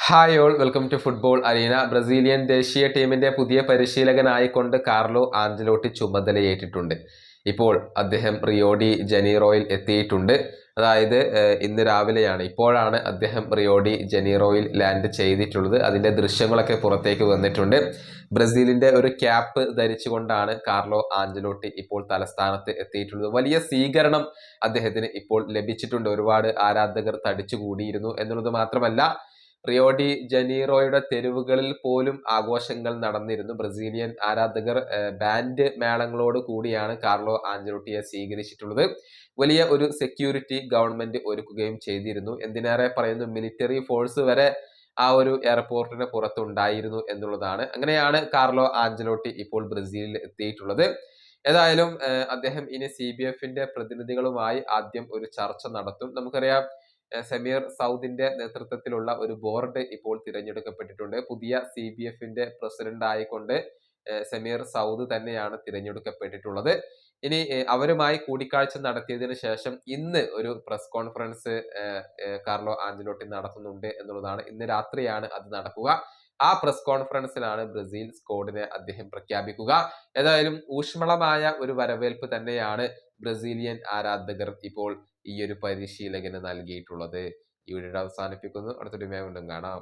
Hi all welcome to football arena. Brazilian ദേശീയ ടീമിന്റെ പുതിയ പരിശീലകനായിക്കൊണ്ട് കാർലോ ആഞ്ചലോട്ടി ചുമതലയേറ്റിട്ടുണ്ട്. ഇപ്പോൾ അദ്ദേഹം റിയോ ഡി ജനീറോയിൽ എത്തിയിട്ടുണ്ട്. അതായത് ഇന്ന് രാവിലെയാണ്, ഇപ്പോഴാണ് അദ്ദേഹം റിയോ ഡി ജനീറോയിൽ ലാൻഡ് ചെയ്തിട്ടുള്ളത്. അതിന്റെ ദൃശ്യങ്ങളൊക്കെ പുറത്തേക്ക് വന്നിട്ടുണ്ട്. ബ്രസീലിന്റെ ഒരു ക്യാപ്പ് ധരിച്ചുകൊണ്ടാണ് കാർലോ ആഞ്ചലോട്ടി ഇപ്പോൾ തലസ്ഥാനത്ത് എത്തിയിട്ടുള്ളത്. വലിയ സ്വീകരണം അദ്ദേഹത്തിന് ഇപ്പോൾ ലഭിച്ചിട്ടുണ്ട്. ഒരുപാട് ആരാധകർ തടിച്ചുകൂടിയിരുന്നു എന്നുള്ളത് മാത്രമല്ല, റിയോ ഡി ജനീറോയുടെ തെരുവുകളിൽ പോലും ആഘോഷങ്ങൾ നടന്നിരുന്നു. ബ്രസീലിയൻ ആരാധകർ ബാൻഡ് മേളങ്ങളോട് കൂടിയാണ് കാർലോ ആഞ്ചലോട്ടിയെ സ്വീകരിച്ചിട്ടുള്ളത്. വലിയ ഒരു സെക്യൂരിറ്റി ഗവൺമെന്റ് ഒരുക്കുകയും ചെയ്തിരുന്നു. എന്തിനേറെ പറയുന്നു, മിലിറ്ററി ഫോഴ്സ് വരെ ആ ഒരു എയർപോർട്ടിന് പുറത്തുണ്ടായിരുന്നു എന്നുള്ളതാണ്. അങ്ങനെയാണ് കാർലോ ആഞ്ചലോട്ടി ഇപ്പോൾ ബ്രസീലിൽ എത്തിയിട്ടുള്ളത്. ഏതായാലും അദ്ദേഹം ഇനി CBFന്റെ പ്രതിനിധികളുമായി ആദ്യം ഒരു ചർച്ച നടത്തും. നമുക്കറിയാം, സമീർ സൗദിന്റെ നേതൃത്വത്തിലുള്ള ഒരു ബോർഡ് ഇപ്പോൾ തിരഞ്ഞെടുക്കപ്പെട്ടിട്ടുണ്ട്. പുതിയ CBFന്റെ പ്രസിഡന്റ് ആയിക്കൊണ്ട് സമീർ സൗദ് തന്നെയാണ് തിരഞ്ഞെടുക്കപ്പെട്ടിട്ടുള്ളത്. ഇനി അവരുമായി കൂടിക്കാഴ്ച നടത്തിയതിനു ശേഷം ഇന്ന് ഒരു പ്രസ് കോൺഫറൻസ് കാർലോ ആഞ്ചലോട്ടി നടത്തുന്നുണ്ട് എന്നുള്ളതാണ്. ഇന്ന് രാത്രിയാണ് അത് നടക്കുക. ആ പ്രസ് കോൺഫറൻസിലാണ് ബ്രസീൽ സ്ക്വാഡിനെ അദ്ദേഹം പ്രഖ്യാപിക്കുക. ഏതായാലും ഊഷ്മളമായ ഒരു വരവേൽപ്പ് തന്നെയാണ് ബ്രസീലിയൻ ആരാധകർ ഇപ്പോൾ ഈ ഒരു പരിശീലകന് നൽകിയിട്ടുള്ളത്. ഈ വീഡിയോ അവസാനിപ്പിക്കുന്നു. അടുത്തൊരു വീണ്ടും കാണാം.